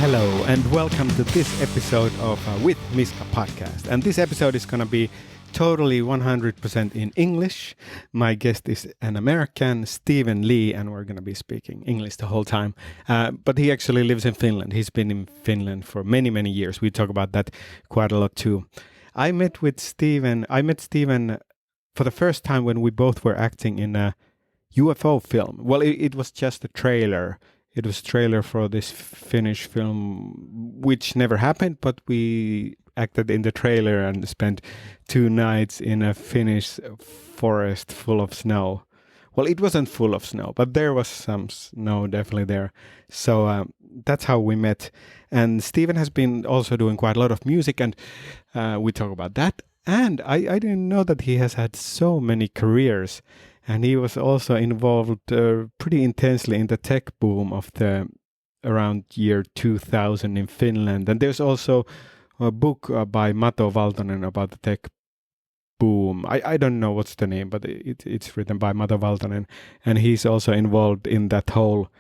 Hello and welcome to this episode of With Miska podcast. And this episode is going to be totally 100% in English. My guest is an American, Stephen Lee, and we're going to be speaking English the whole time. But he actually lives in Finland. He's been in Finland for many, many years. We talk about that quite a lot too. I met Stephen for the first time when we both were acting in a UFO film. Well, it was just a trailer. It was a trailer for this Finnish film, which never happened, but we acted in the trailer and spent 2 nights in a Finnish forest full of snow. Well, it wasn't full of snow, but there was some snow definitely there. So that's how we met. And Stephen has been also doing quite a lot of music, and we talk about that. And I didn't know that he has had so many careers. And he was also involved pretty intensely in the tech boom of the around year 2000 in Finland. And there's also a book by Mato Valtonen about the tech boom. I don't know what's the name, but it's written by Mato Valtonen. And he's also involved in that whole,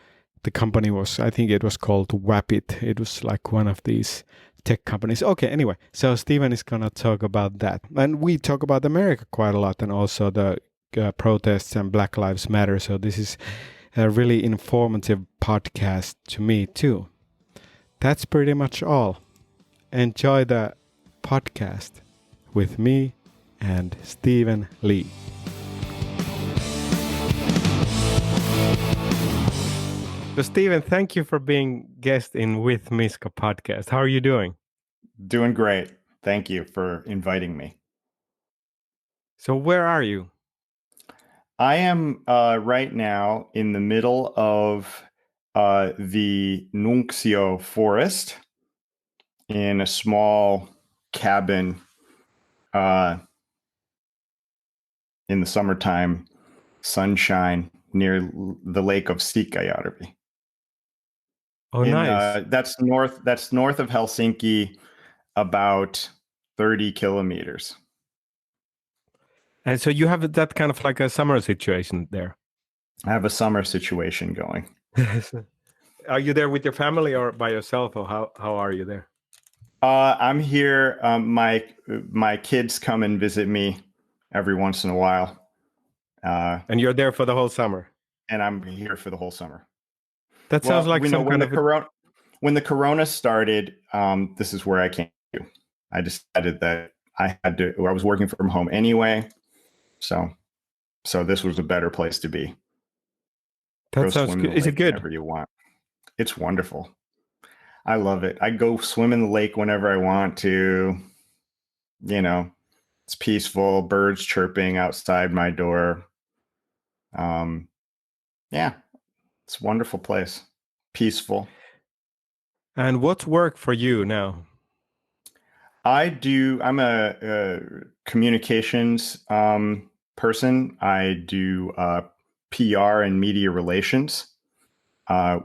the company was, I think it was called Wapit. It was like one of these tech companies. Okay, anyway, so Stephen is going to talk about that. And we talk about America quite a lot and also the protests and Black Lives Matter. So this is a really informative podcast to me too. That's pretty much all. Enjoy the podcast with me and Stephen Lee. So Stephen, thank you for being guest in With Miska podcast. How are you doing? Doing great. Thank you for inviting me. So where are you? I am right now in the middle of the Nuncio forest in a small cabin in the summertime sunshine near the lake of Siikajärvi. Oh, nice. That's north of Helsinki, about 30 kilometers. And so you have that kind of like a summer situation there. I have a summer situation going. Are you there with your family or by yourself, or how are you there? I'm here. My kids come and visit me every once in a while. And you're there for the whole summer? And I'm here for the whole summer. That sounds like some kind of... When the corona started, this is where I came to. I decided that I was working from home anyway. So this was a better place to be. That sounds good. Is it good? Whenever you want. It's wonderful. I love it. I go swim in the lake whenever I want to. You know, it's peaceful. Birds chirping outside my door. Yeah, it's a wonderful place. Peaceful. And what's work for you now? I'm a communications person. I do PR and media relations I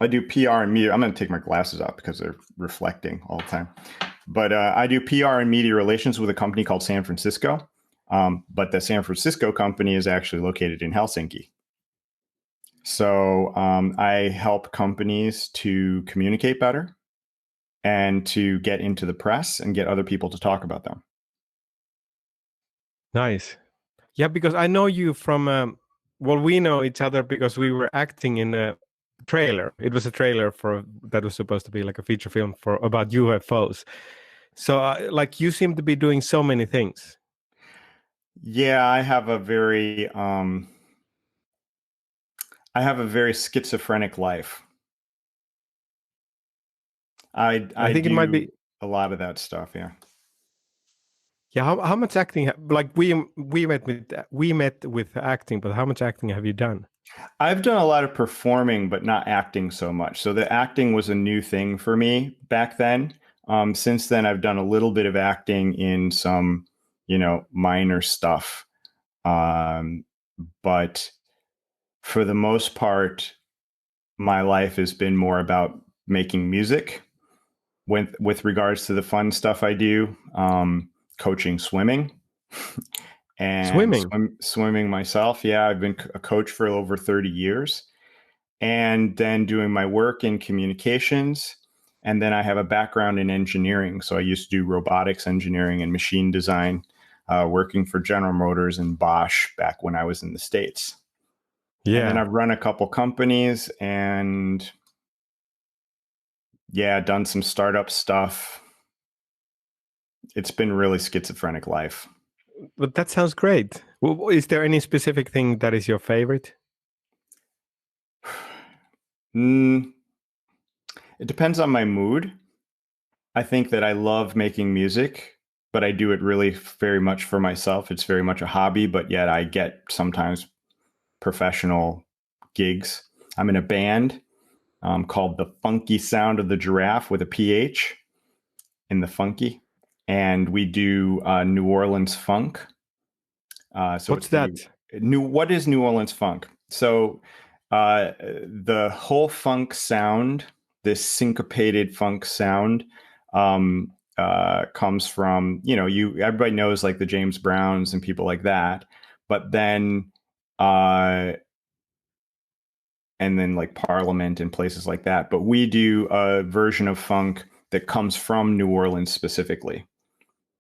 do PR and media. I'm going to take my glasses off because they're reflecting all the time. But I do PR and media relations with a company called San Francisco. But the San Francisco company is actually located in Helsinki. So I help companies to communicate better and to get into the press and get other people to talk about them. Nice. Yeah, because I know you from, we know each other because we were acting in a trailer. It was a trailer that was supposed to be like a feature film about UFOs. So like you seem to be doing so many things. Yeah, I have a very schizophrenic life. I think it might be a lot of that stuff. Yeah. Yeah. How much acting? Like we met with acting, but how much acting have you done? I've done a lot of performing, but not acting so much. So the acting was a new thing for me back then. Since then, I've done a little bit of acting in some, minor stuff. But for the most part, my life has been more about making music. With regards to the fun stuff I do, coaching swimming and swimming myself. Yeah, I've been a coach for over 30 years. and then doing my work in communications. And then I have a background in engineering. So I used to do robotics engineering and machine design, working for General Motors and Bosch back when I was in the States. And then Yeah. I've run a couple companies and yeah, done some startup stuff. It's been really schizophrenic life. But that sounds great. Is there any specific thing that is your favorite? Mm, it depends on my mood. I think that I love making music, but I do it really very much for myself. It's very much a hobby, but yet I get sometimes professional gigs. I'm in a band called The Funky Sound of the Giraffe with a PH in the funky. And we do New Orleans funk. So What's it's the that? what is New Orleans funk? So the whole funk sound, this syncopated funk sound, comes from, everybody knows like the James Browns and people like that, but then uh, and then like Parliament and places like that. But we do a version of funk that comes from New Orleans specifically.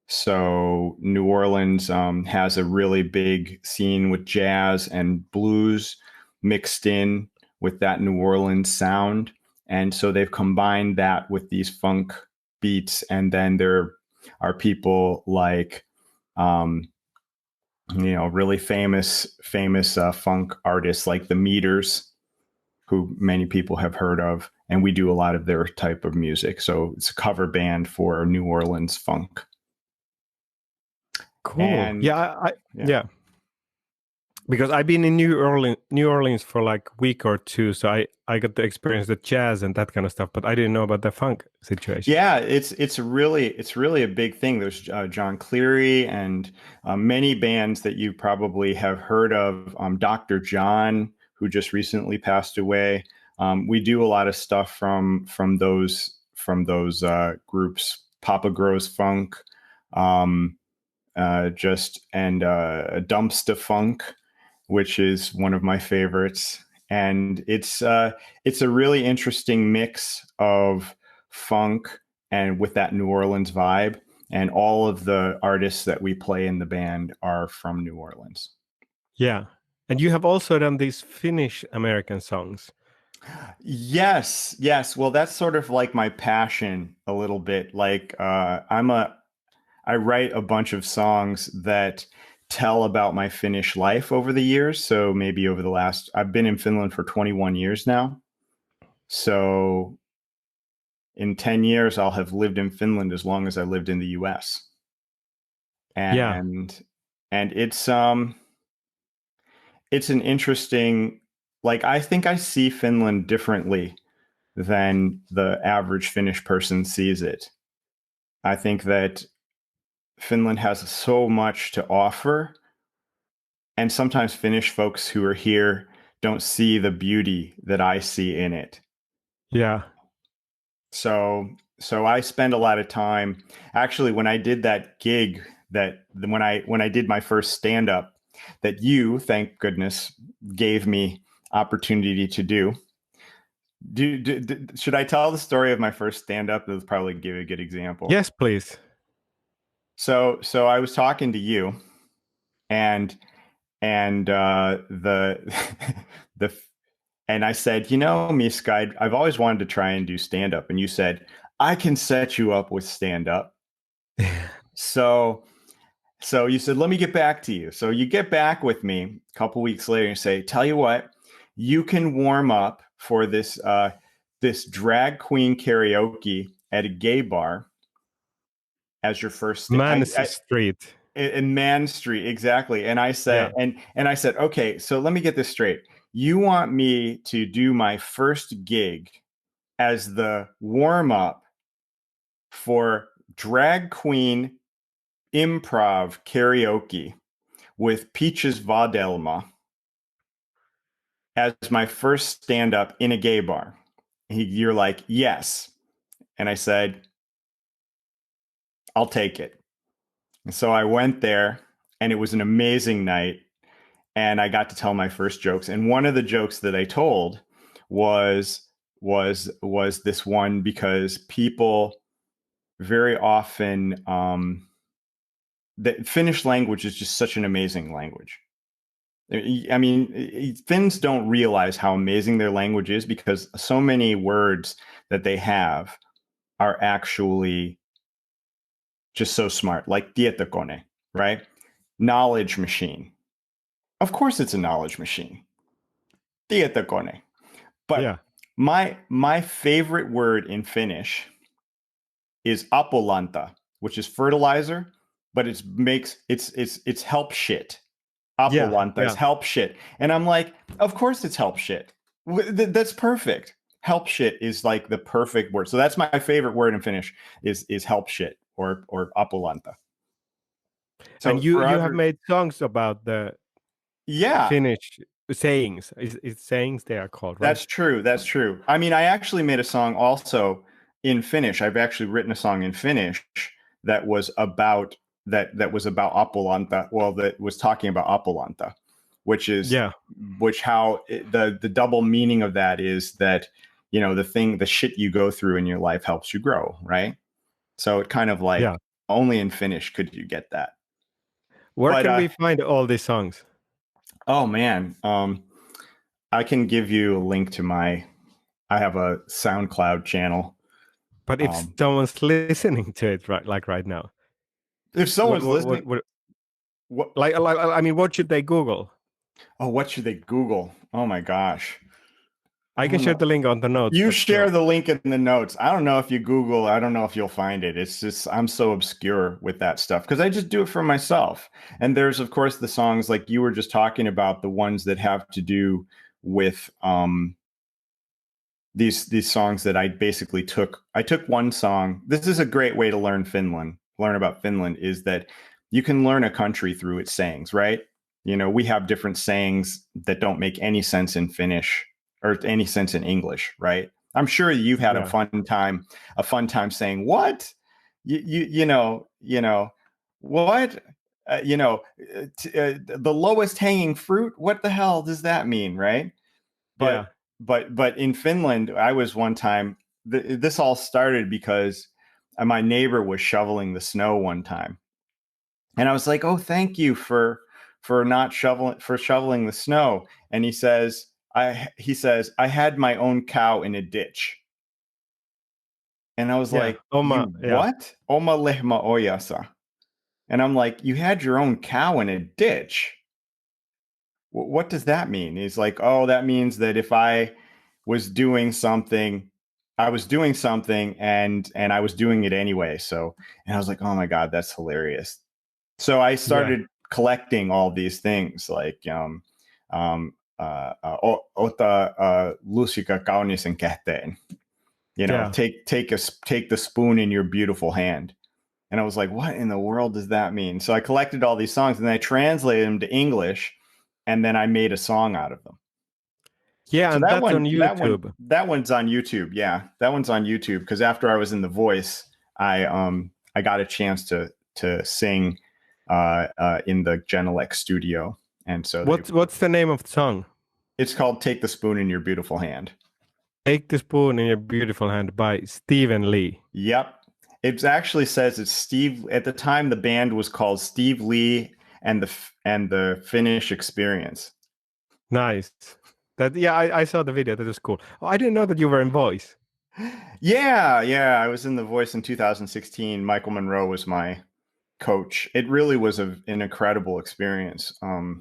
So New Orleans has a really big scene with jazz and blues mixed in with that New Orleans sound. And so they've combined that with these funk beats. And then there are people like, um, really famous funk artists like the Meters, who many people have heard of. And we do a lot of their type of music. So it's a cover band for New Orleans funk. Cool. And Yeah, yeah. yeah. Because I've been in New Orleans for like a week or two, so I got to experience the jazz and that kind of stuff, but I didn't know about the funk situation. Yeah, it's really a big thing. There's John Cleary and many bands that you probably have heard of. Dr. John, who just recently passed away. We do a lot of stuff from those groups. Papa Grows Funk, um, just and Dumpsta Funk, which is one of my favorites. And it's a really interesting mix of funk and with that New Orleans vibe. And all of the artists that we play in the band are from New Orleans. Yeah. And you have also done these Finnish American songs. Yes, yes. Well, that's sort of like my passion a little bit. Like I write a bunch of songs that tell about my Finnish life over the years. So maybe I've been in Finland for 21 years now. So in 10 years, I'll have lived in Finland as long as I lived in the US. Yeah. And it's an interesting, like, I think I see Finland differently than the average Finnish person sees it. I think that Finland has so much to offer. And sometimes Finnish folks who are here don't see the beauty that I see in it. Yeah. So I spend a lot of time actually when I did that gig that when I did my first stand up that you, thank goodness, gave me opportunity to do. Should I tell the story of my first stand up? That'll probably give you a good example. Yes, please. So I was talking to you and the the and I said, Miska, I've always wanted to try and do stand up. And you said, I can set you up with stand up. So you said, let me get back to you. So you get back with me a couple weeks later and say, tell you what, you can warm up for this drag queen karaoke at a gay bar as your first Man's Street. in Man Street, exactly. And I said, Yeah. and I said, okay, so let me get this straight. You want me to do my first gig as the warm up for drag queen improv karaoke with Peaches Vadelma as my first stand up in a gay bar. You're like, yes. And I said, I'll take it. And so I went there and it was an amazing night. And I got to tell my first jokes. And one of the jokes that I told was this one because people very often the Finnish language is just such an amazing language. I mean, Finns don't realize how amazing their language is because so many words that they have are actually just so smart, like tietokone, right? Knowledge machine. Of course, it's a knowledge machine. Tietokone. Yeah. But my favorite word in Finnish is apolanta, which is fertilizer, but it's help shit. Yeah. Apolanta is Yeah. help shit. And I'm like, of course it's help shit. That's perfect. Help shit is like the perfect word. So that's my favorite word in Finnish is help shit or apolanta. And So you have made songs about the yeah, Finnish sayings. Is sayings they are called, right? that's true. That's true. I mean, I actually made a song also in Finnish. I've actually written a song in Finnish that was about that was about apolanta. Well, that was talking about apolanta, which is Yeah. the double meaning of that is that the shit you go through in your life helps you grow, right? So it kind of like Yeah. only in Finnish could you get that. Where But can we find all these songs? oh man, I can give you a link to I have a SoundCloud channel. But if someone's listening to it right now, If someone's listening, what? like I mean, what should they Google? Oh, what should they Google? Oh my gosh, I I can don't share know. the link on the notes, You but share still. the link in the notes. I don't know if you Google. I don't know if you'll find it. It's just I'm so obscure with that stuff because I just do it for myself. And there's of course the songs like you were just talking about, the ones that have to do with these songs that I basically took. I took one song. This is a great way to learn about Finland, is that you can learn a country through its sayings, right? We have different sayings that don't make any sense in Finnish or any sense in English, right? I'm sure you've had Yeah. a fun time saying what what the lowest hanging fruit. What the hell does that mean, right? Yeah. But in Finland, I was one time. This all started because my neighbor was shoveling the snow one time, and I was like, "Oh, thank you for not shoveling the snow." And he says I had my own cow in a ditch, and I was Yeah. like, Oma. "You Yeah. what? Oma lehmä ojassa?" And I'm like, "You had your own cow in a ditch? What does that mean?" He's like, "Oh, that means that if I was doing something, I was doing something and I was doing it anyway." So, and I was like, "Oh my God, that's hilarious." So I Yeah. started collecting all these things like, ota lusika kaunisen käteen, Yeah. take the spoon in your beautiful hand. And I was like, what in the world does that mean? So I collected all these songs and I translated them to English and then I made a song out of them. Yeah, So and that's on YouTube. that one's on YouTube. Yeah, that one's on YouTube because after I was in The Voice, I got a chance to sing in the Genelec studio, and so What's the name of the song? it's called "Take the Spoon in Your Beautiful Hand." Take the Spoon in Your Beautiful Hand by Stephen Lee. Yep, it actually says it's Steve. At the time, the band was called Steve Lee and the Finnish Experience. Nice. I saw the video. That was cool. Oh, I didn't know that you were in Voice. Yeah, I was in The Voice in 2016. Michael Monroe was my coach. It really was an incredible experience. I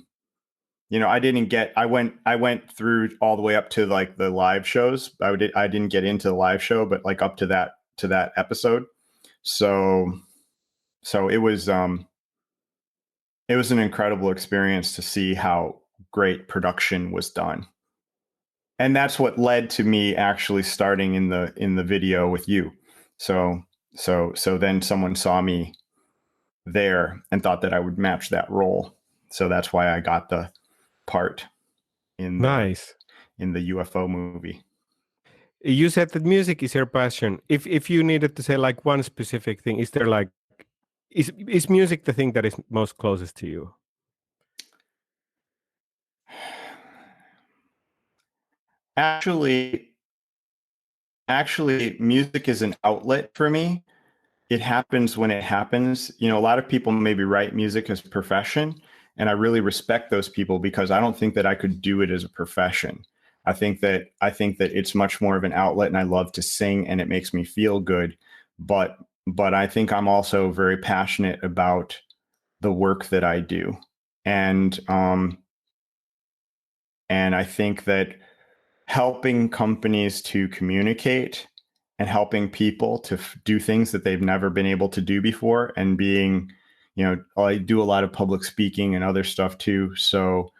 went through all the way up to like the live shows. I didn't get into the live show, but like up to that episode. So it was an incredible experience to see how great production was done. And that's what led to me actually starting in the video with you. So then someone saw me there and thought that I would match that role. So that's why I got the part in Nice. the UFO movie. You said that music is your passion. If you needed to say like one specific thing, is there like is music the thing that is most closest to you? Actually, actually, music is an outlet for me. It happens when it happens. You know, a lot of people maybe write music as a profession, and I really respect those people because I don't think that I could do it as a profession. I think that it's much more of an outlet, and I love to sing, and it makes me feel good. But but I think I'm also very passionate about the work that I do, and and I think that helping companies to communicate and helping people to do things that they've never been able to do before, and being, you know, I do a lot of public speaking and other stuff too. So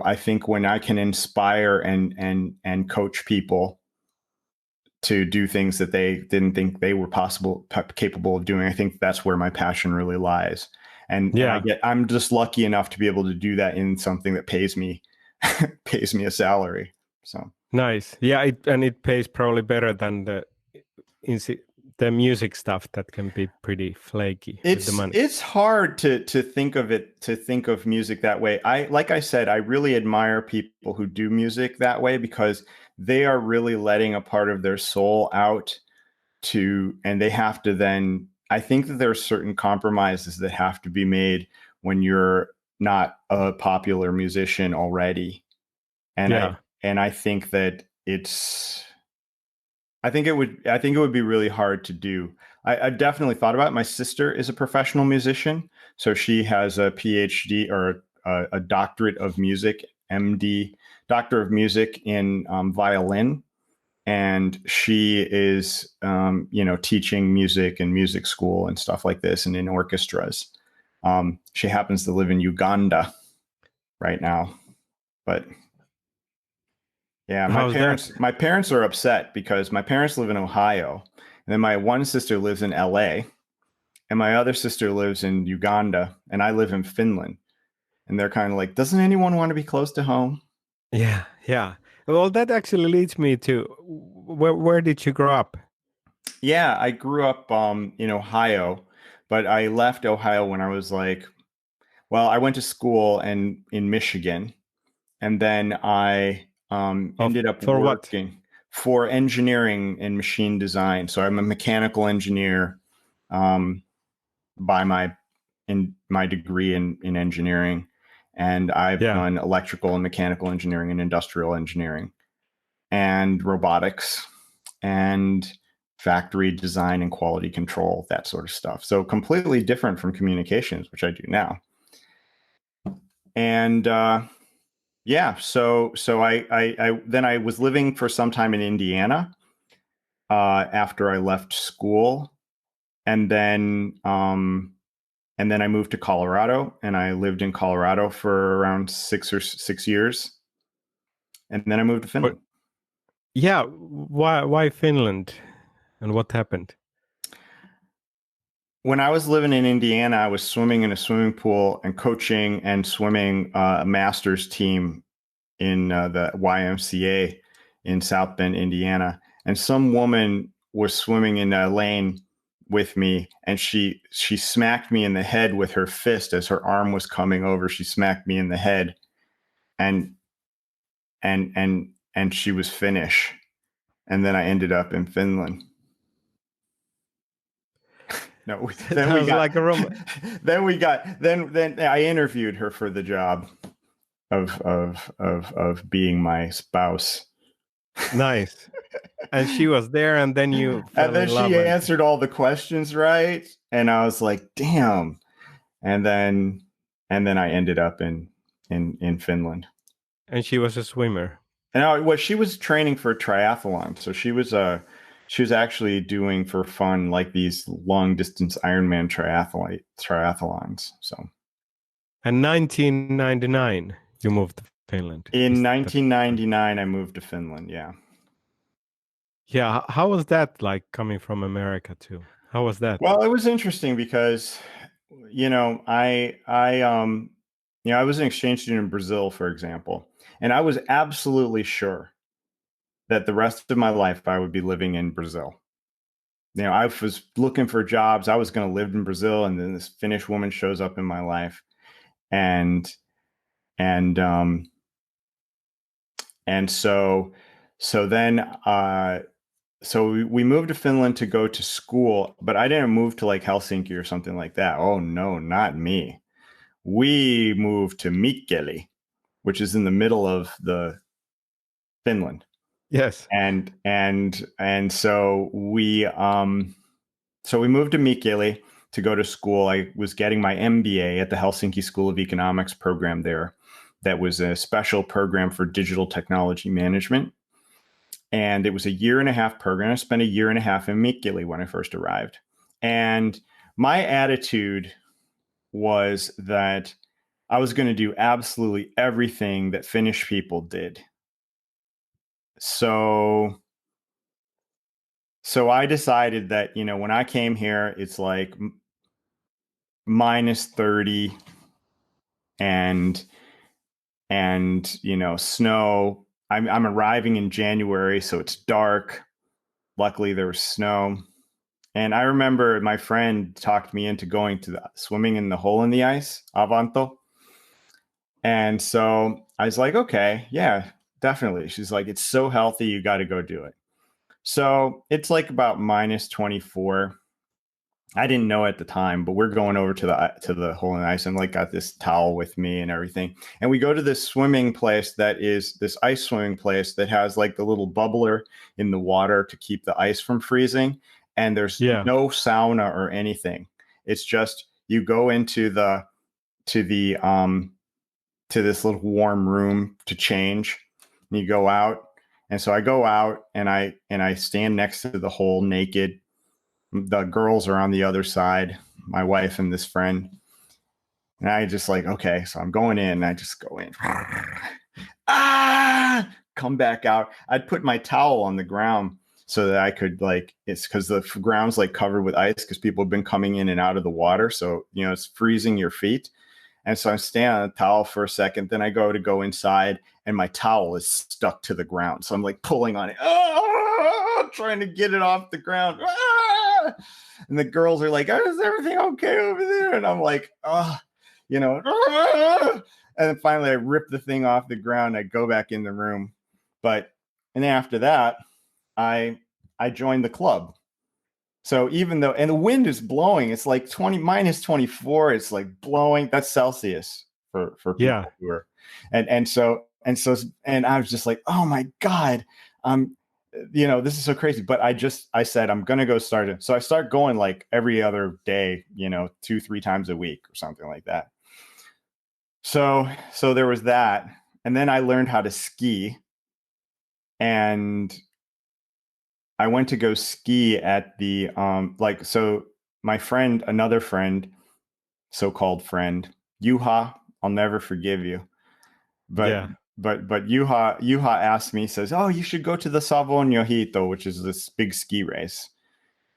I think when I can inspire and coach people to do things that they didn't think they were capable of doing, I think that's where my passion really lies. And Yeah, I'm just lucky enough to be able to do that in something that pays me pays me a salary. So nice. Yeah, and it pays probably better than insi- the music stuff that can be pretty flaky with the money. it's hard to think of it, to think of music that way. I like I said, I really admire people who do music that way because they are really letting a part of their soul out to, and they have to then, I think that there are certain compromises that have to be made when you're not a popular musician already. And Yeah. I think that I think it would be really hard to do. I definitely thought about it. My sister is a professional musician, so she has a PhD, or a doctorate of music, MD, doctor of music in violin, and she is, teaching music in music school and stuff like this, and in orchestras. She happens to live in Uganda right now, but yeah, How's that? my parents are upset because my parents live in Ohio, and then my one sister lives in LA, and my other sister lives in Uganda, and I live in Finland. And they're kind of like, doesn't anyone want to be close to home? Yeah, yeah. Well, that actually leads me to where did you grow up? Yeah, I grew up in Ohio, but I left Ohio when I was like, well, I went to school in Michigan, and then I Of ended up for what? working for engineering and machine design. So I'm a mechanical engineer, um, by my degree in engineering, and I've Yeah. done electrical and mechanical engineering and industrial engineering and robotics and factory design and quality control, that sort of stuff. So completely different from communications, which I do now. And so I then I was living for some time in Indiana after I left school, and then I moved to Colorado, and I lived in Colorado for around 6 years, and then I moved to But Finland. yeah, why Finland and what happened? When I was living in Indiana, I was swimming in a swimming pool and coaching and swimming a master's team in the YMCA in South Bend, Indiana. And some woman was swimming in a lane with me, and she smacked me in the head with her fist as her arm was coming over. She smacked me in the head, and and she was Finnish. And then I ended up in Finland. No, then we Sounds got like a then I interviewed her for the job of being my spouse. nice. And she was there, and then you And fell then in love. she And answered all the questions right, and I was like, "Damn!" And then I ended up in Finland. she was a swimmer. And she was training for triathlon, so she was actually doing for fun like these long distance Ironman triathlons. So And 1999, you moved to Finland. in Is that 1999, I moved to Finland. Yeah. yeah? How was that like coming from America too? How was that? Well, it was interesting because, I was an exchange student in Brazil, for example, and I was absolutely sure that the rest of my life I would be living in Brazil. I was looking for jobs. I was going to live in Brazil, and then this Finnish woman shows up in my life, and and And so then so we moved to Finland to go to school, but I didn't move to like Helsinki or something like that. Oh no, not me. We moved to Mikkeli, which is in the middle of the Finland. Yes. And so we moved to Mikkeli to go to school. I was getting my MBA at the Helsinki School of Economics program there. That was a special program for digital technology management. And it was a 1.5 year program. I spent a 1.5 years in Mikkeli when I first arrived. And my attitude was that I was going to do absolutely everything that Finnish people did. So I decided that, when I came here, it's like minus 30 and snow. I'm arriving in January, so it's dark. Luckily there was snow. And I remember my friend talked me into going to swimming in the hole in the ice, Avanto. And so I was like, okay, yeah, definitely. She's like, it's so healthy, you got to go do it. So it's like about minus 24. I didn't know at the time, but we're going over to the hole in the ice, and like got this towel with me and everything. And we go to this swimming place that is this ice swimming place that has like the little bubbler in the water to keep the ice from freezing. And there's no sauna or anything. It's just you go into to this little warm room to change, and you go out. And so I go out and I stand next to the hole naked. The girls are on the other side, my wife and this friend. And I just like, okay, so I'm going in. I just go in. Come back out. I'd put my towel on the ground so that I could it's because the ground's like covered with ice because people have been coming in and out of the water. So, it's freezing your feet. And so I'm standing on the towel for a second. Then I go inside and my towel is stuck to the ground. So I'm like pulling on it, trying to get it off the ground. And the girls are like, is everything okay over there? And I'm like, and then finally I rip the thing off the ground. I go back in the room. And then after that, I joined the club. So even though, and the wind is blowing, it's like minus 24. It's like blowing. That's Celsius for people who are, and I was just like, oh my God, this is so crazy. But I said, I'm going to go start it. So I start going like every other day, 2-3 times a week or something like that. So there was that. And then I learned how to ski, and I went to go ski at the, so my friend, another friend, so-called friend, Juha, I'll never forgive you. But Juha asked me, says, oh, you should go to the Savonjohito, which is this big ski race.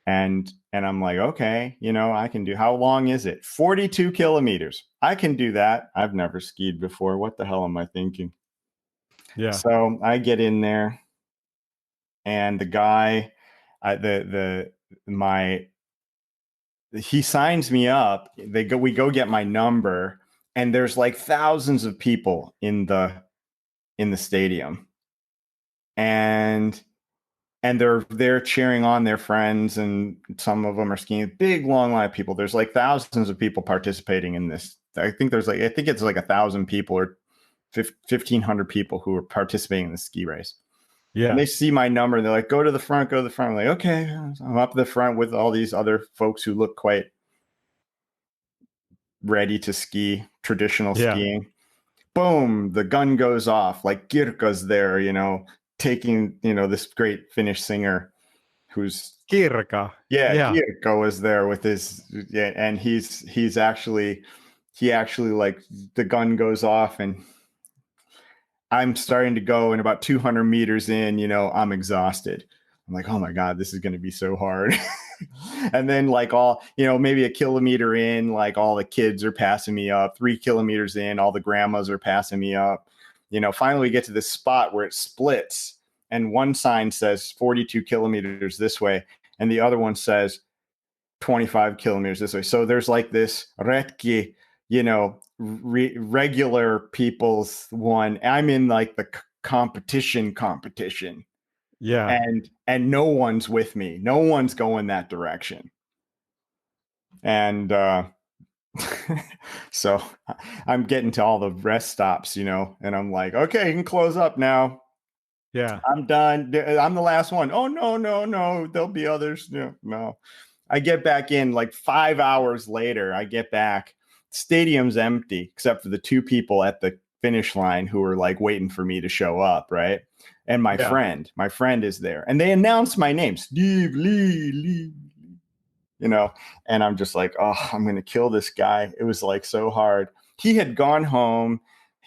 And I'm like, okay, I can do, how long is it? 42 kilometers. I can do that. I've never skied before. What the hell am I thinking? Yeah. So I get in there, and the guy, he signs me up. We go get my number, and there's like thousands of people in the stadium, and they're cheering on their friends, and some of them are skiing. A big long line of people. There's like thousands of people participating in this. I think it's like 1,000 people or 1,500 people who are participating in the ski race. Yeah. And they see my number and they're like, go to the front. I'm like, okay. I'm up the front with all these other folks who look quite ready to ski, traditional skiing. Boom, the gun goes off. Like Kirka's there, taking, this great Finnish singer who's Kirka. Yeah, Kirka was there with his, and he actually like the gun goes off, and I'm starting to go, and about 200 meters in, I'm exhausted. I'm like, oh my God, this is going to be so hard. And then like all, maybe a kilometer in, like all the kids are passing me up. 3 kilometers in, all the grandmas are passing me up. Finally we get to this spot where it splits, and one sign says 42 kilometers this way, and the other one says 25 kilometers this way. So there's like this retki, regular people's one. I'm in like the competition, Yeah. and no one's with me. No one's going that direction. And so I'm getting to all the rest stops, and I'm like, okay, you can close up now. Yeah. I'm done. I'm the last one. Oh, no. There'll be others. No. I get back in like 5 hours later. I get back. Stadium's empty except for the two people at the finish line who were like waiting for me to show up, right? And my friend is there. And they announced my name, Steve Lee. And I'm just like, oh, I'm going to kill this guy. It was like so hard. He had gone home,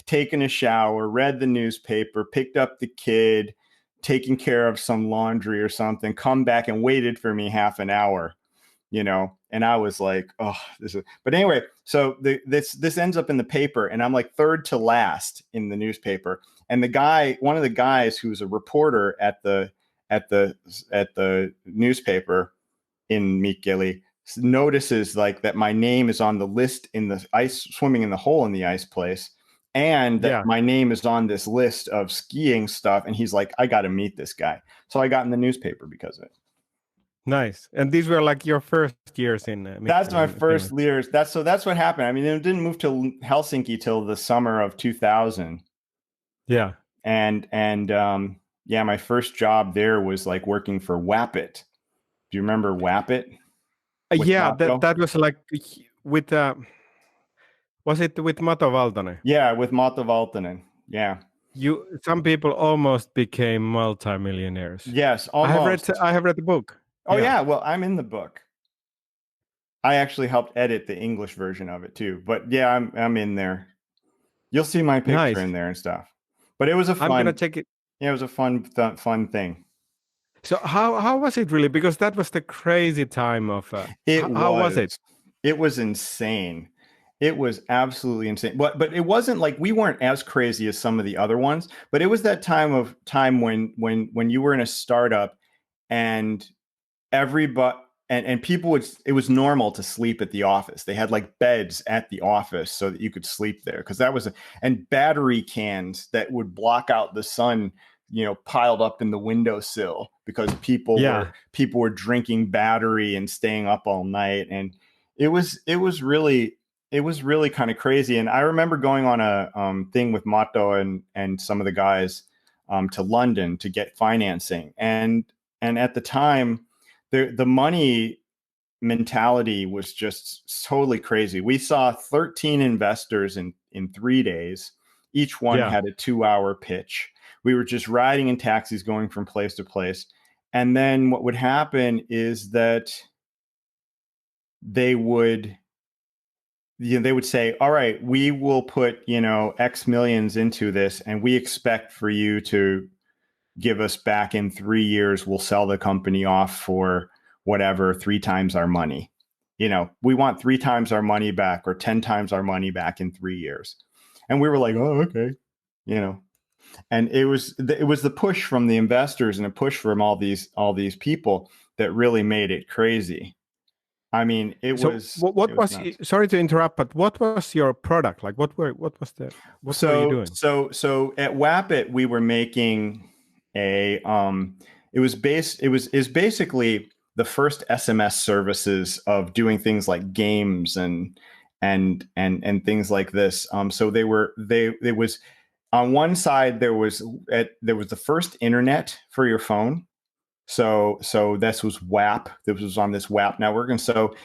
taken a shower, read the newspaper, picked up the kid, taken care of some laundry or something, come back and waited for me half an hour, and I was like, oh, but anyway, so this ends up in the paper and I'm like third to last in the newspaper. And one of the guys who's a reporter at the newspaper in Mikkeli notices like that my name is on the list in the ice, swimming in the hole in the ice place, and that my name is on this list of skiing stuff. And he's like, I got to meet this guy. So I got in the newspaper because of it. Nice. And these were like your first years in Mikkeli. That's my first years. That's what happened. I mean, it didn't move to Helsinki till the summer of 2000. Yeah. And my first job there was like working for Wapit. Do you remember Wapit? Yeah, that was like with was it with Mato Valtonen? Yeah, with Mato Valtonen. Yeah. Some people almost became multimillionaires. Yes, almost. I have read the book. Oh yeah, well, I'm in the book. I actually helped edit the English version of it too. But yeah, I'm in there. You'll see my picture in there and stuff. But it was a fun. I'm gonna check it. Yeah, it was a fun thing. So how was it really? Because that was the crazy time of. How was it? It was insane. It was absolutely insane. But it wasn't like we weren't as crazy as some of the other ones. But it was that time when you were in a startup and everybody and people it was normal to sleep at the office. They had like beds at the office so that you could sleep there because that was and battery cans that would block out the sun, piled up in the windowsill because people were drinking battery and staying up all night. And it was really kind of crazy. And I remember going on a thing with Mato and some of the guys to London to get financing. And at the time, the money mentality was just totally crazy. We saw 13 investors in 3 days. Each one had a 2-hour pitch. We were just riding in taxis going from place to place. And then what would happen is that they would say, all right, we will put, X millions into this and we expect for you to give us back in 3 years. We'll sell the company off for whatever, 3 times our money. We want 3 times our money back or 10 times our money back in 3 years. And we were like, oh, okay. And it was the push from the investors and a push from all these people that really made it crazy. I mean, what was sorry to interrupt, but what was your product? Like what were you doing? So at Wapit, we were making it was basically the first SMS services of doing things like games and things like this. So there was on one side there was the first internet for your phone. So this was WAP. This was on this WAP network, and so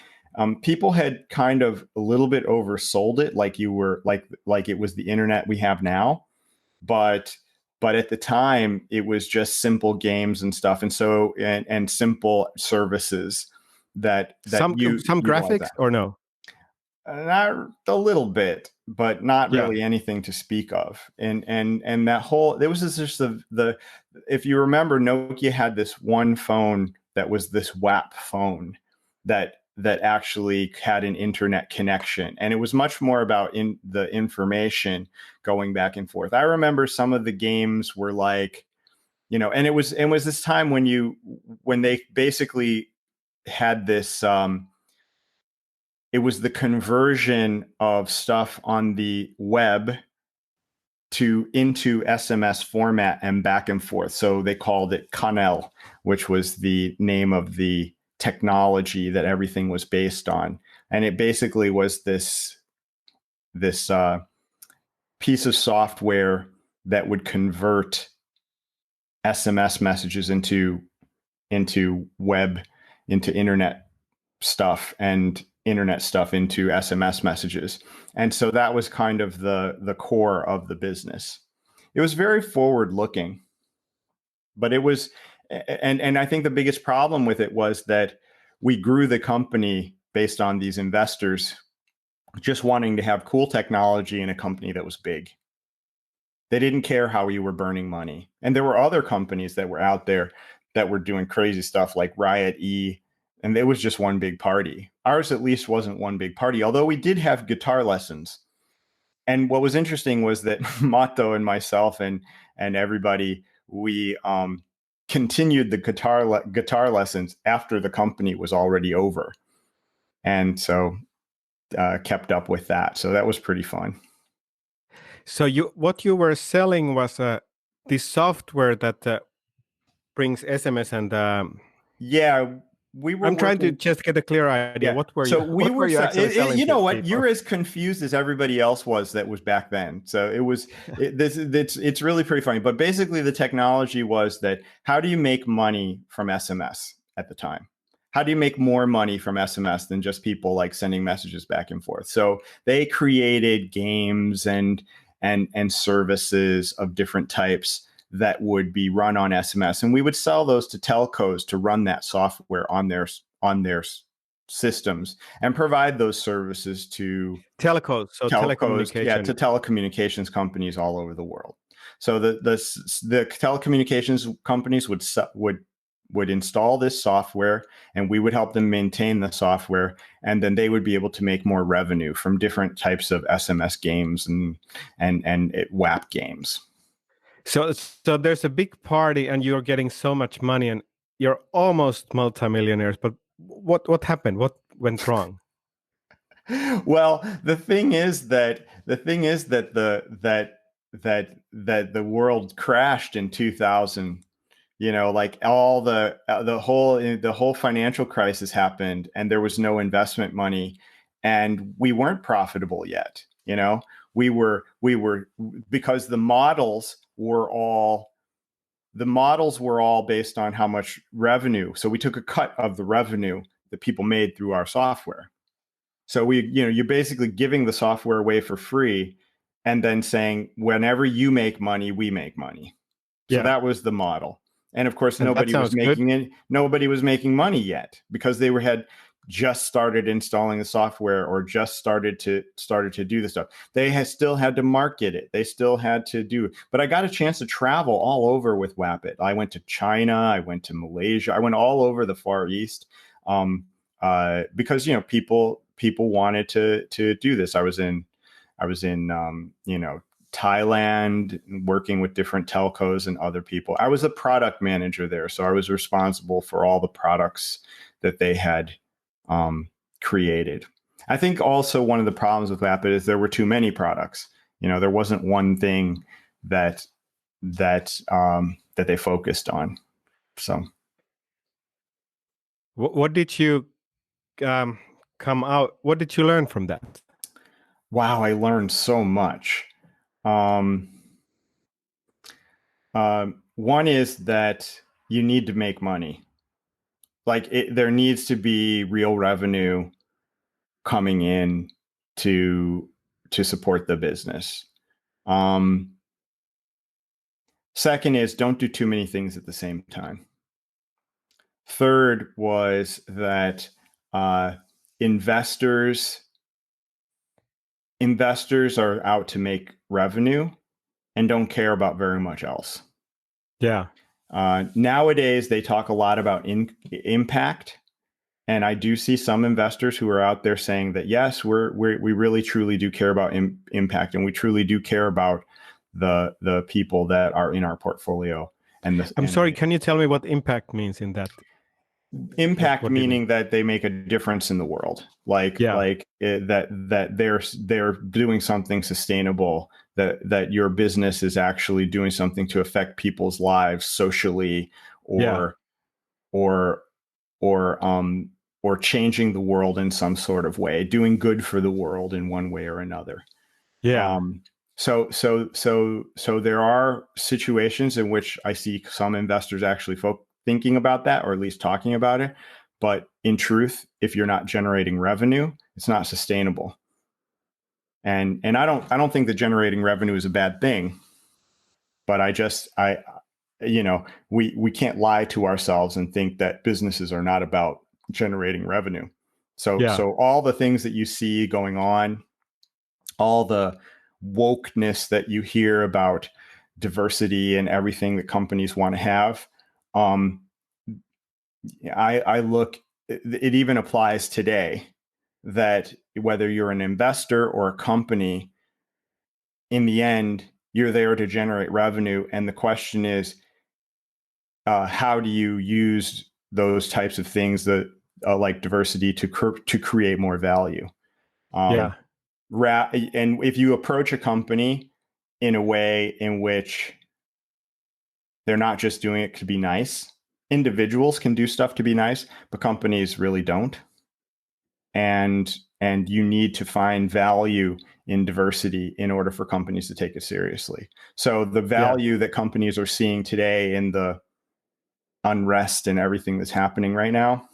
people had kind of a little bit oversold it, like you were like it was the internet we have now, but at the time it was just simple games and stuff, and so and simple services that some graphics or no. Not a little bit, but not really anything to speak of. And that whole, there was just the if you remember, Nokia had this one phone that was this WAP phone that actually had an internet connection, and it was much more about the information going back and forth. I remember some of the games were like, and it was this time when they basically had this. It was the conversion of stuff on the web into SMS format and back and forth. So they called it Canel, which was the name of the technology that everything was based on. And it basically was this piece of software that would convert SMS messages into internet stuff, and internet stuff into SMS messages. And so that was kind of the core of the business. It was very forward looking, but it was, and I think the biggest problem with it was that we grew the company based on these investors just wanting to have cool technology in a company that was big. They didn't care how you were burning money. And there were other companies that were out there that were doing crazy stuff like Riot E, and it was just one big party. Ours at least wasn't one big party, although we did have guitar lessons. And what was interesting was that Mato and myself and everybody, we continued the guitar lessons after the company was already over. And so kept up with that. So that was pretty fun. So what you were selling was this software that brings SMS and yeah, we were. I'm trying to just get a clear idea. Yeah. What were so you? we were. You actually selling? You know what? People? You're as confused as everybody else was that was back then. So it was. It's really pretty funny. But basically, the technology was that how do you make money from SMS at the time? How do you make more money from SMS than just people like sending messages back and forth? So they created games and services of different types that would be run on SMS, and we would sell those to telcos to run that software on their systems and provide those services to telcos, so telecommunications, to telecommunications companies all over the world. So the telecommunications companies would install this software, and we would help them maintain the software, and then they would be able to make more revenue from different types of SMS games and WAP games. So there's a big party, and you're getting so much money, and you're almost multimillionaires. But what happened? What went wrong? Well, the thing is that the world crashed in 2000. You know, like all the whole financial crisis happened, and there was no investment money, and we weren't profitable yet. You know, we were because the models were all based on how much revenue. So we took a cut of the revenue that people made through our software. So you're basically giving the software away for free, and then saying, whenever you make money, we make money. So that was the model. And of course, nobody was making money yet, because they had just started installing the software or just started to do the stuff. They still had to market it. They still had to do. But I got a chance to travel all over with Wapit. I went to China. I went to Malaysia. I went all over the Far East because people wanted to do this. I was in Thailand, working with different telcos and other people. I was a product manager there, so I was responsible for all the products that they had created. I think also one of the problems with Wapit is there were too many products. There wasn't one thing that they focused on. So, what did you come out? What did you learn from that? Wow, I learned so much. One is that you need to make money. Like there needs to be real revenue coming in to support the business. Second is don't do too many things at the same time. Third was that investors are out to make revenue and don't care about very much else. Yeah. Nowadays, they talk a lot about impact. And I do see some investors who are out there saying that, yes, we really, truly do care about impact. And we truly do care about the people that are in our portfolio. I'm sorry, can you tell me what impact means in that? Impact what meaning that they make a difference in the world, that they're doing something sustainable that your business is actually doing something to affect people's lives socially, or or or changing the world in some sort of way, doing good for the world in one way or another. Yeah. So there are situations in which I see some investors actually thinking about that, or at least talking about it. But in truth, if you're not generating revenue, it's not sustainable. And I don't think that generating revenue is a bad thing. But we can't lie to ourselves and think that businesses are not about generating revenue. So all the things that you see going on, all the wokeness that you hear about diversity and everything that companies want to have, I look, it even applies today, that whether you're an investor or a company, in the end, you're there to generate revenue. And the question is, how do you use those types of things that like diversity to create more value? And if you approach a company in a way in which they're not just doing it to be nice, individuals can do stuff to be nice, but companies really don't. And you need to find value in diversity in order for companies to take it seriously. So the value that companies are seeing today in the unrest and everything that's happening right now,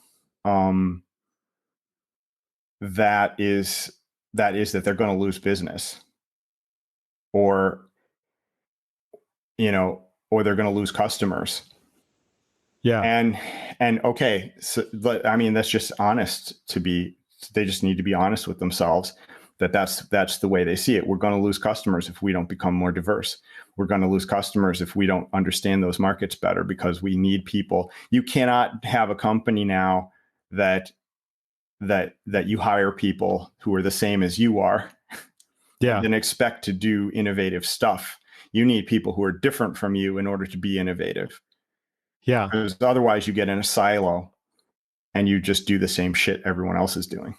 that is that they're going to lose business, or or they're going to lose customers. And okay, so I mean, that's just honest. They just need to be honest with themselves that's the way they see it. We're going to lose customers if we don't become more diverse. We're going to lose customers if we don't understand those markets better, because we need people. You cannot have a company now that you hire people who are the same as you are, and then expect to do innovative stuff. You need people who are different from you in order to be innovative. Because otherwise you get in a silo and you just do the same shit everyone else is doing.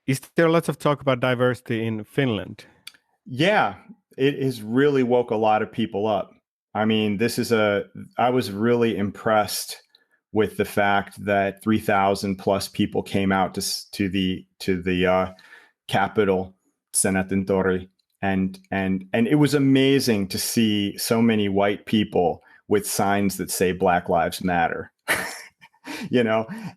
Is there lots of talk about diversity in Finland? Yeah, it has really woke a lot of people up. I mean, I was really impressed with the fact that 3,000 plus people came out to the capital, Senatintori, and it was amazing to see so many white people with signs that say Black Lives Matter.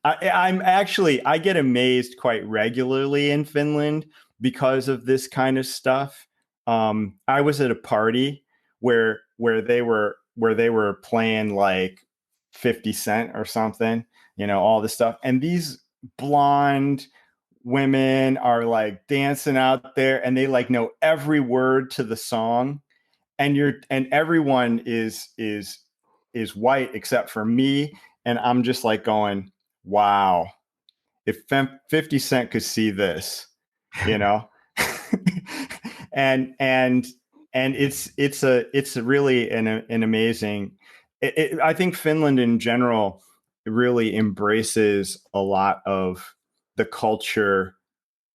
I get amazed quite regularly in Finland because of this kind of stuff. I was at a party where they were playing like 50 Cent or something, all this stuff. And these blonde women are like dancing out there, and they like know every word to the song. And everyone is white except for me. And I'm just like going, wow, if 50 Cent could see this, and it's really an amazing, I think Finland in general really embraces a lot of the culture.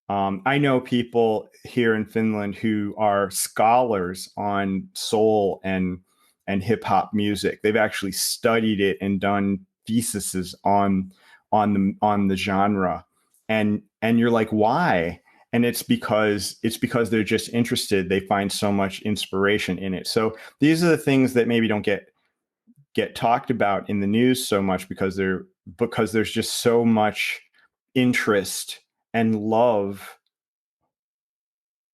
I know people here in Finland who are scholars on soul and hip hop music. They've actually studied it and done theses on the genre. And you're like, why? And it's because they're just interested. They find so much inspiration in it. So these are the things that maybe don't get talked about in the news so much, because there's just so much interest and love.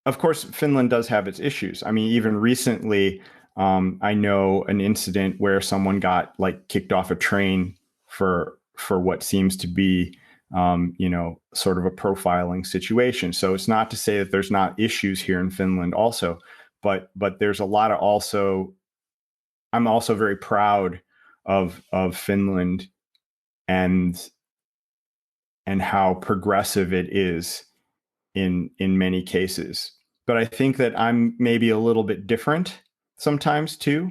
Of course, Finland does have its issues. I mean, even recently, I know an incident where someone got like kicked off a train for what seems to be, sort of a profiling situation. So it's not to say that there's not issues here in Finland also, but there's a lot of also. I'm also very proud of Finland and how progressive it is in many cases. But I think that I'm maybe a little bit different sometimes too,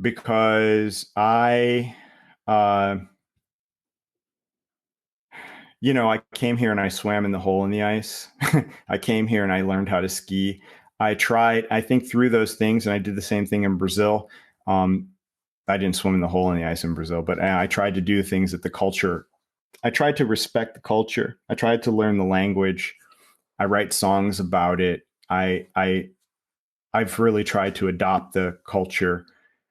because I came here and I swam in the hole in the ice. I came here and I learned how to ski. I think through those things, and I did the same thing in Brazil. I didn't swim in the hole in the ice in Brazil, but I tried to do things that the culture, I tried to respect the culture. I tried to learn the language. I write songs about it. I've really tried to adopt the culture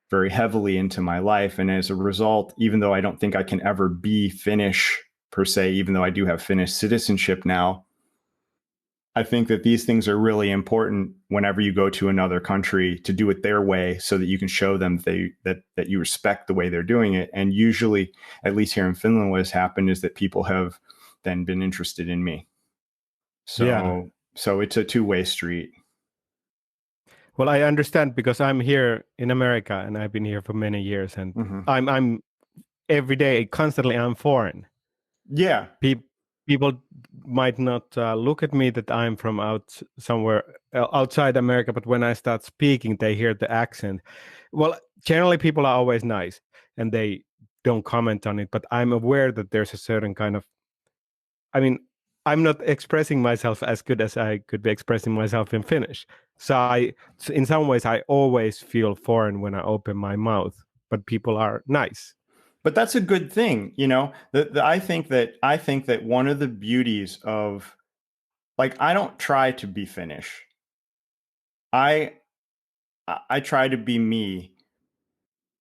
very heavily into my life. And as a result, even though I don't think I can ever be Finnish per se, even though I do have Finnish citizenship now, I think that these things are really important whenever you go to another country to do it their way so that you can show them that you respect the way they're doing it. And usually, at least here in Finland, what has happened is that people have then been interested in me. So it's a two-way street. Well, I understand because I'm here in America and I've been here for many years, and I'm every day constantly I'm foreign. Yeah. People might not look at me that I'm from somewhere outside America, but when I start speaking, they hear the accent. Well, generally people are always nice and they don't comment on it, but I'm aware that there's a certain kind of, I mean, I'm not expressing myself as good as I could be expressing myself in Finnish. So in some ways, I always feel foreign when I open my mouth, but people are nice. But that's a good thing, you know. I think that one of the beauties of, like, I don't try to be Finnish. I try to be me.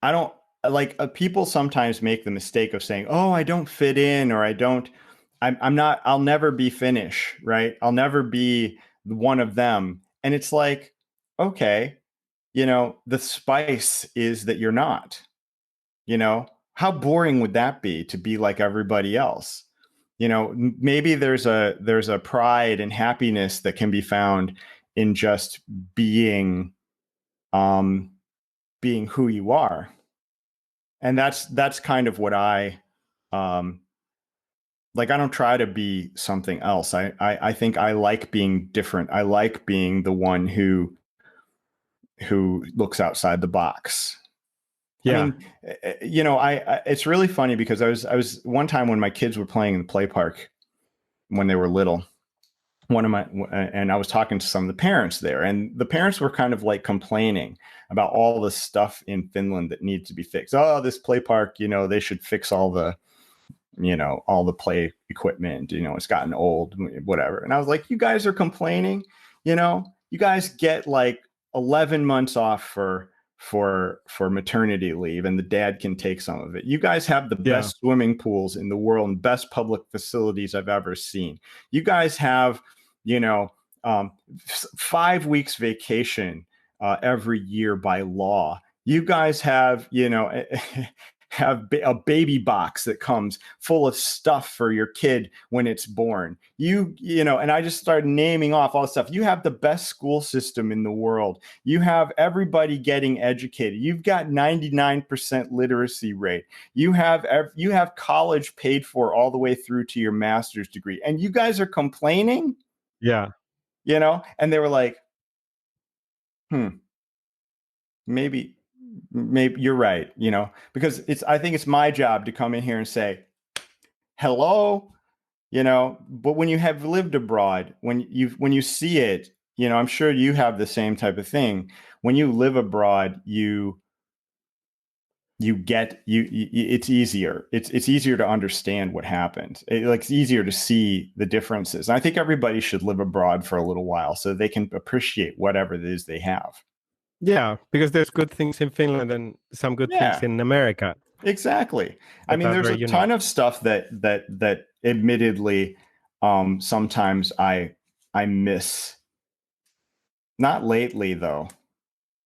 I don't like people sometimes make the mistake of saying, "Oh, I don't fit in," or I'm not. I'll never be Finnish, right? I'll never be one of them. And it's like, okay, you know, the spice is that you're not. You know, how boring would that be to be like everybody else? You know, maybe there's a pride and happiness that can be found in just being being who you are. And that's kind of what I like. I don't try to be something else. I think I like being different. I like being the one who looks outside the box. Yeah. I mean, you know, I it's really funny because I was one time when my kids were playing in the play park when they were little, and I was talking to some of the parents there, and the parents were kind of like complaining about all the stuff in Finland that needs to be fixed. Oh, this play park, you know, they should fix all the play equipment, you know, it's gotten old, whatever. And I was like, you guys are complaining, you know, you guys get like 11 months off for maternity leave, and the dad can take some of it. You guys have the best swimming pools in the world and best public facilities I've ever seen. You guys have, you know, 5 weeks vacation every year by law. You guys have, you know, have a baby box that comes full of stuff for your kid when it's born. You know, and I just started naming off all the stuff. You have the best school system in the world. You have everybody getting educated. You've got 99% literacy rate. You have college paid for all the way through to your master's degree. And you guys are complaining? Yeah. You know, and they were like, maybe you're right, you know, because I think it's my job to come in here and say, hello, you know, but when you have lived abroad, when you see it, you know, I'm sure you have the same type of thing. When you live abroad, it's easier. It's easier to understand what happened. It's easier to see the differences. And I think everybody should live abroad for a little while so they can appreciate whatever it is they have. Yeah, because there's good things in Finland and some good things in America. Exactly. I mean, there's a ton of stuff that admittedly sometimes I miss. Not lately though,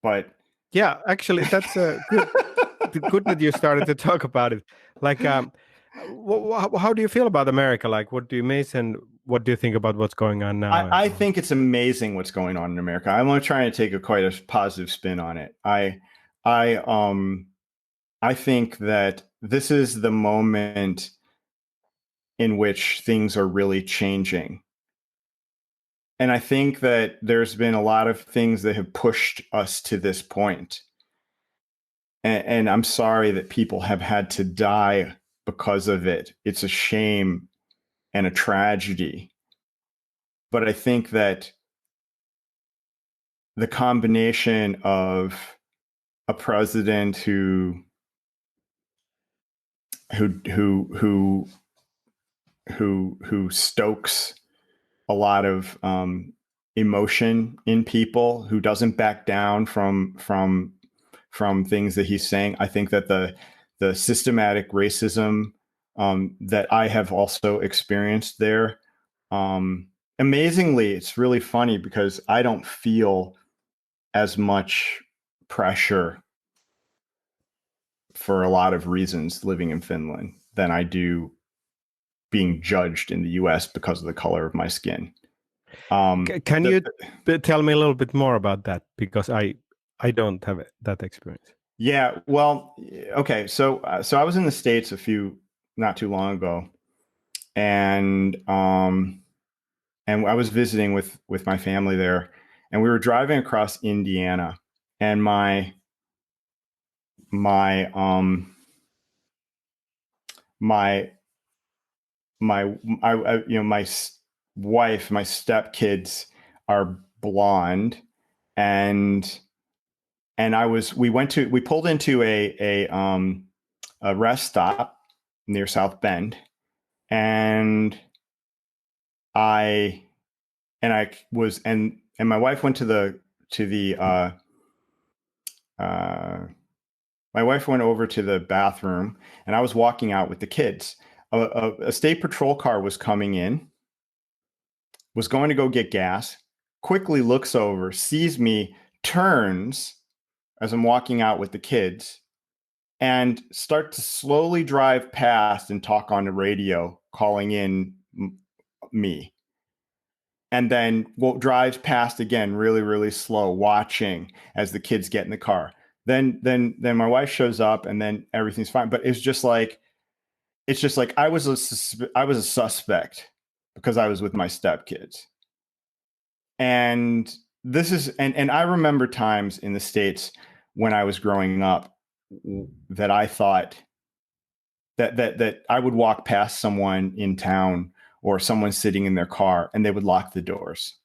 but yeah, actually that's good that you started to talk about it. Like how do you feel about America? Like what do you miss and what do you think about what's going on now? I think it's amazing what's going on in America. I'm going to try and take quite a positive spin on it. I think that this is the moment in which things are really changing. And I think that there's been a lot of things that have pushed us to this point. And I'm sorry that people have had to die because of it. It's a shame and a tragedy. But I think that the combination of a president who stokes a lot of emotion in people, who doesn't back down from things that he's saying. I think that the systematic racism that I have also experienced there, amazingly, it's really funny because I don't feel as much pressure for a lot of reasons living in Finland than I do being judged in the US because of the color of my skin. Can you tell me a little bit more about that? Because I don't have that experience. Yeah, well, okay. So I was in the States not too long ago, and I was visiting with my family there, and we were driving across Indiana, and my wife, my stepkids are blonde, and we pulled into a rest stop near South Bend, and my wife went my wife went over to the bathroom, and I was walking out with the kids. A state patrol car was coming in, was going to go get gas, quickly looks over, sees me, turns as I'm walking out with the kids, and start to slowly drive past and talk on the radio, calling in me. And then drives past again, really, really slow, watching as the kids get in the car. Then my wife shows up, and then everything's fine. But it's just like I was a suspect because I was with my stepkids. And this is and I remember times in the States when I was growing up that I thought that I would walk past someone in town or someone sitting in their car, and they would lock the doors.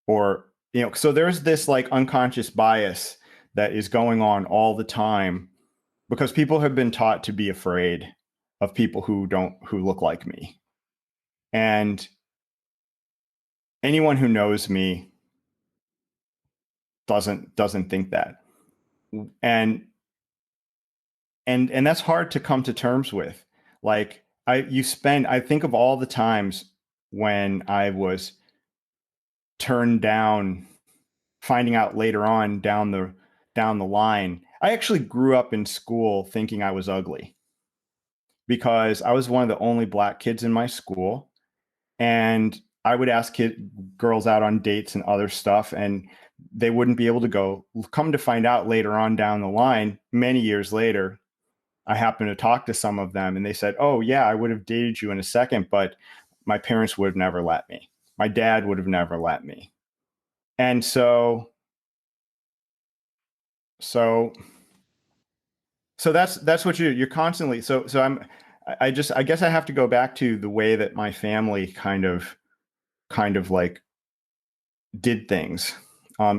Or, so there's this like unconscious bias that is going on all the time because people have been taught to be afraid of people who look like me. And anyone who knows me doesn't think that. And that's hard to come to terms with. Like I think of all the times when I was turned down, finding out later on down the line. I actually grew up in school thinking I was ugly because I was one of the only Black kids in my school, and I would ask girls out on dates and other stuff, and they wouldn't be able to go. Come to find out later on down the line, many years later, I happened to talk to some of them, and they said, "Oh yeah, I would have dated you in a second, but my parents would have never let me. My dad would have never let me." And so that's what you're constantly. So I guess I have to go back to the way that my family kind of like did things.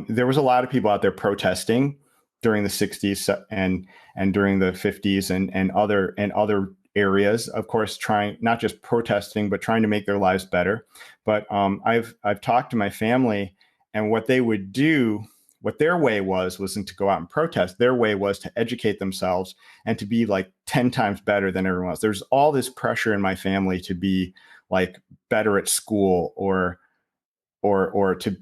There was a lot of people out there protesting during the 60s and during the 50s and other areas, of course, trying, not just protesting, but trying to make their lives better. But I've talked to my family, and what they would do, what their way wasn't to go out and protest. Their way was to educate themselves and to be like 10 times better than everyone else. There's all this pressure in my family to be like better at school or to,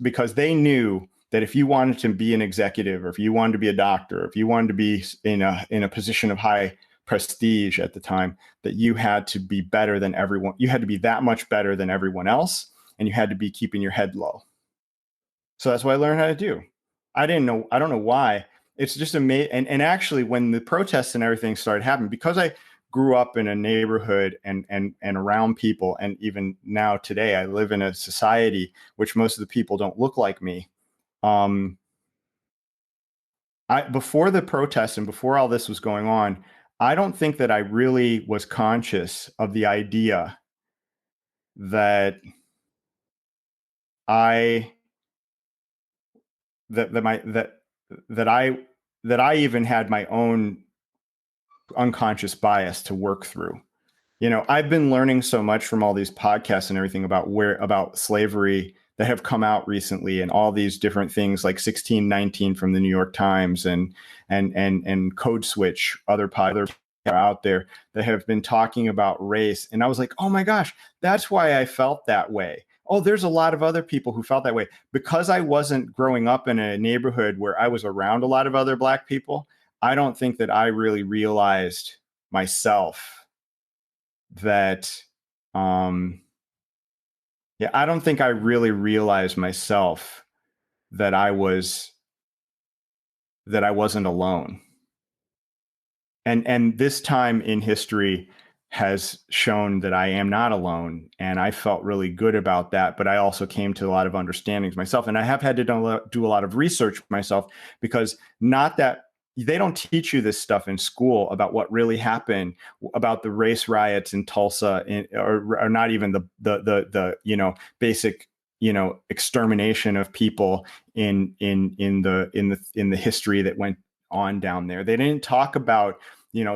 because they knew that if you wanted to be an executive, or if you wanted to be a doctor, or if you wanted to be in a position of high prestige at the time, that you had to be better than everyone. You had to be that much better than everyone else, and you had to be keeping your head low. So that's what I learned how to do. I don't know why. It's just amazing. And actually, when the protests and everything started happening, because I grew up in a neighborhood and around people, and even now today, I live in a society which most of the people don't look like me. Before the protests and before all this was going on, I don't think that I really was conscious of the idea that I that I even had my own unconscious bias to work through. I've been learning so much from all these podcasts and everything about slavery that have come out recently, and all these different things like 1619 from the New York Times and Code Switch, other podcasts are out there that have been talking about race. And I was like, oh my gosh, that's why I felt that way. Oh, there's a lot of other people who felt that way. Because I wasn't growing up in a neighborhood where I was around a lot of other Black people, I don't think that I really realized myself that, I don't think I really realized myself that I wasn't alone. And this time in history has shown that I am not alone. And I felt really good about that. But I also came to a lot of understandings myself. And I have had to do a lot of research myself, because not that they don't teach you this stuff in school about what really happened, about the race riots in Tulsa, or not even the basic extermination of people in the history that went on down there. They didn't talk about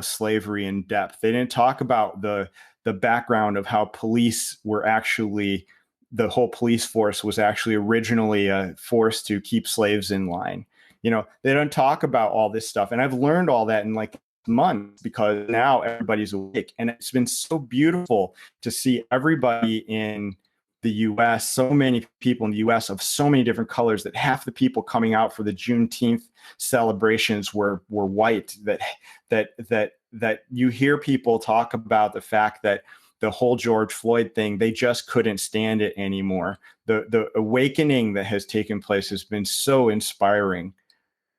slavery in depth. They didn't talk about the background of how police were actually, the whole police force was actually originally a force to keep slaves in line. They don't talk about all this stuff. And I've learned all that in like months, because now everybody's awake. And it's been so beautiful to see everybody in the US, so many people in the US of so many different colors, that half the people coming out for the Juneteenth celebrations were white, that you hear people talk about the fact that the whole George Floyd thing, they just couldn't stand it anymore. The awakening that has taken place has been so inspiring.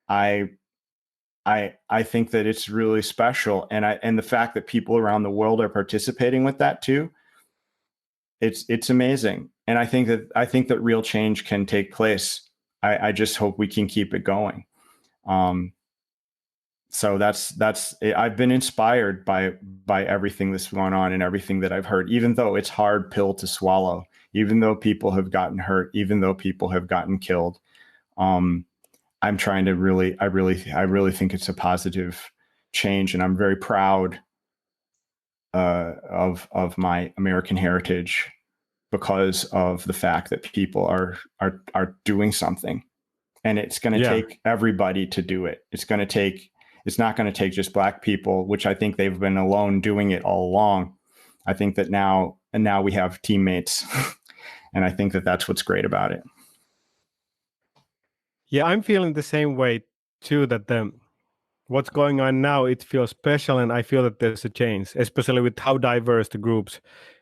I think that it's really special, and the fact that people around the world are participating with that too, it's amazing. And I think that real change can take place. I just hope we can keep it going. So that's I've been inspired by everything that's going on and everything that I've heard, even though it's hard pill to swallow, even though people have gotten hurt, even though people have gotten killed. I'm trying to I really think it's a positive change, and I'm very proud of my American heritage, because of the fact that people are doing something, and it's going to take everybody to do it. It's not going to take just Black people, which I think they've been alone doing it all along. I think that now we have teammates, and I think that that's what's great about it. Yeah, I'm feeling the same way too, that what's going on now, it feels special, and I feel that there's a change, especially with how diverse the groups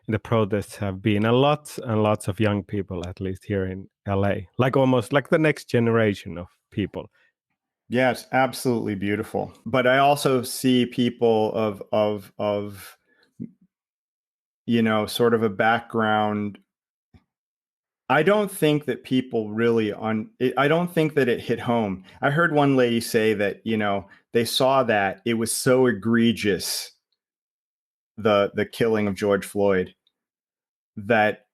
in the protests have been. And lots of young people, at least here in LA, like almost like the next generation of people. Yeah, it's absolutely beautiful. But I also see people of sort of a background. I don't think that people really I don't think that it hit home. I heard one lady say that, they saw that it was so egregious, the killing of George Floyd, that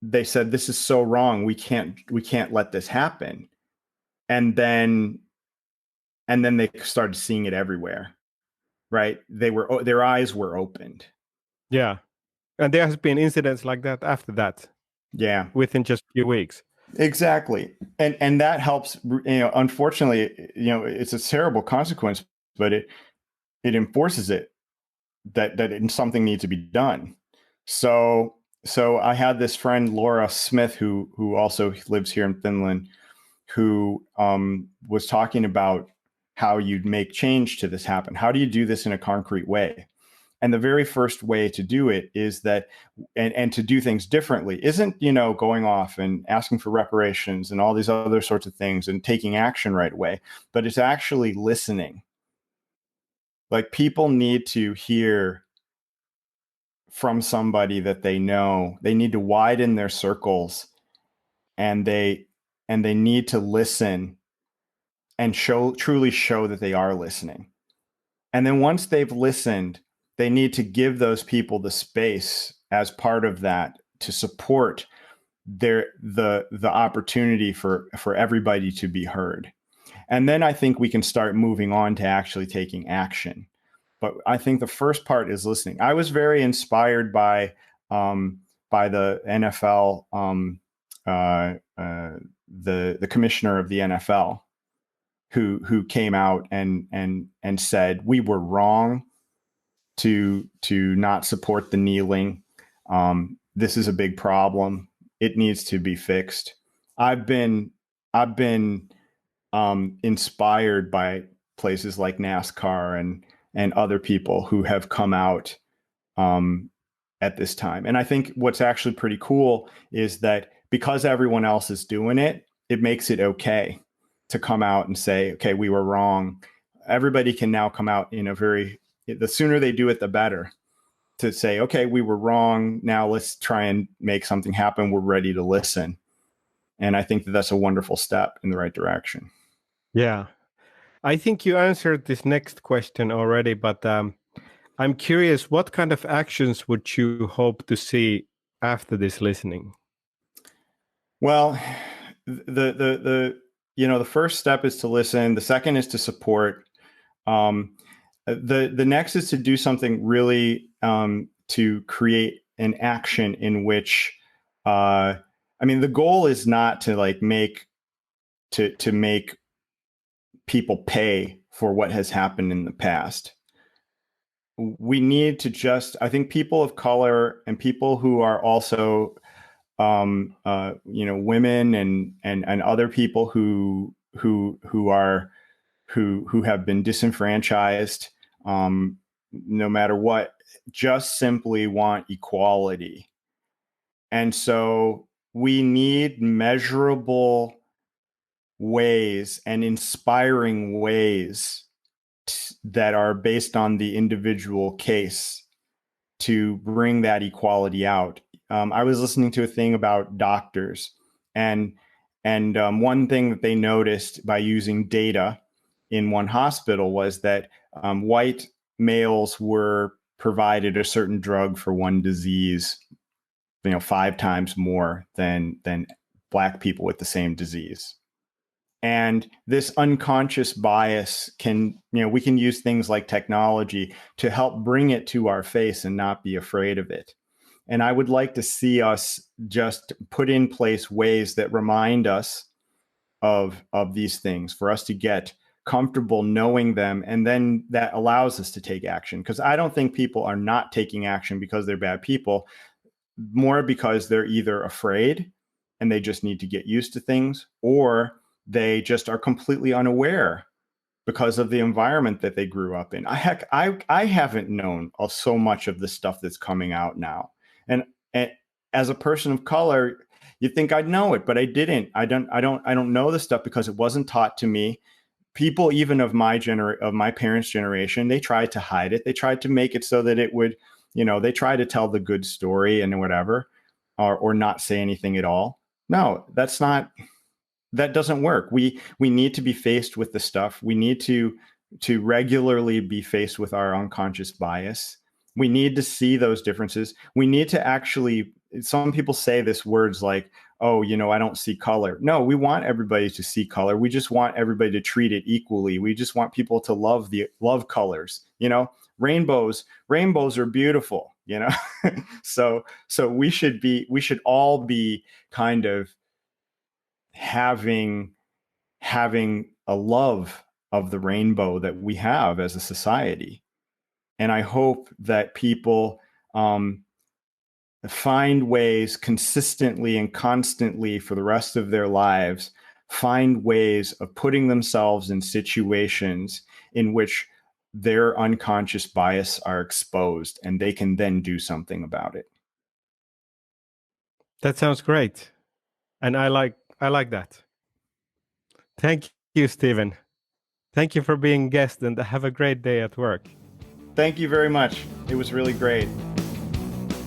they said, this is so wrong. We can't let this happen. And then they started seeing it everywhere, right? Their eyes were opened. Yeah. And there has been incidents like that after that. Yeah. Within just a few weeks. Exactly. And that helps, unfortunately, it's a terrible consequence, but it enforces it, that something needs to be done. So I had this friend, Laura Smith, who also lives here in Finland, who was talking about how you'd make change to this happen. How do you do this in a concrete way? And the very first way to do it is that, and to do things differently, isn't, going off and asking for reparations and all these other sorts of things and taking action right away, but it's actually listening. Like, people need to hear from somebody that they know. They need to widen their circles, and they need to listen and truly show that they are listening. And then once they've listened, they need to give those people the space as part of that to support the opportunity for everybody to be heard. And then I think we can start moving on to actually taking action. But I think the first part is listening. I was very inspired by the NFL, the commissioner of the NFL, who came out and said we were wrong to not support the kneeling. This is a big problem. It needs to be fixed. I've been inspired by places like NASCAR and other people who have come out at this time. And I think what's actually pretty cool is that because everyone else is doing it, it makes it okay to come out and say, okay, we were wrong. Everybody can now come out in the sooner they do it, the better, to say, okay, we were wrong. Now let's try and make something happen. We're ready to listen. And I think that that's a wonderful step in the right direction. Yeah. I think you answered this next question already, but I'm curious, what kind of actions would you hope to see after this listening? Well, the first step is to listen. The second is to support. The next is to do something really to create an action in which, the goal is not to make people pay for what has happened in the past. We need to I think people of color and people who are also, women and other people who have been disenfranchised, no matter what, just simply want equality. And so we need measurable ways and inspiring ways that are based on the individual case to bring that equality out. I was listening to a thing about doctors, and one thing that they noticed by using data in one hospital was that white males were provided a certain drug for one disease, 5 times more than Black people with the same disease. And this unconscious bias we can use things like technology to help bring it to our face and not be afraid of it. And I would like to see us just put in place ways that remind us of these things, for us to get comfortable knowing them, and then that allows us to take action. Because I don't think people are not taking action because they're bad people, more because they're either afraid and they just need to get used to things, or they just are completely unaware because of the environment that they grew up in. I haven't known of so much of the stuff that's coming out now. And as a person of color, you'd think I'd know it, but I didn't. I don't know the stuff because it wasn't taught to me. People, even of my parents' generation, they tried to hide it. They tried to make it so that it would, they tried to tell the good story and whatever, or not say anything at all. No, that doesn't work. We need to be faced with the stuff. We need to regularly be faced with our unconscious bias. We need to see those differences. We need to actually, some people say this words like, oh, I don't see color. No, we want everybody to see color. We just want everybody to treat it equally. We just want people to love colors. Rainbows are beautiful, so we should all be kind of having a love of the rainbow that we have as a society. And I hope that people find ways consistently and constantly for the rest of their lives, find ways of putting themselves in situations in which their unconscious bias are exposed, and they can then do something about it. That sounds great. And I like that. Thank you, Stephen. Thank you for being a guest, and have a great day at work. Thank you very much. It was really great.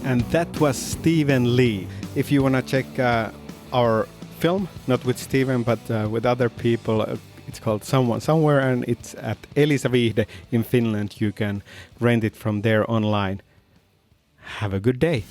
And that was Stephen Lee. If you want to check our film, not with Stephen, but with other people, it's called Someone Somewhere, and it's at Elisa Viihde in Finland. You can rent it from there online. Have a good day.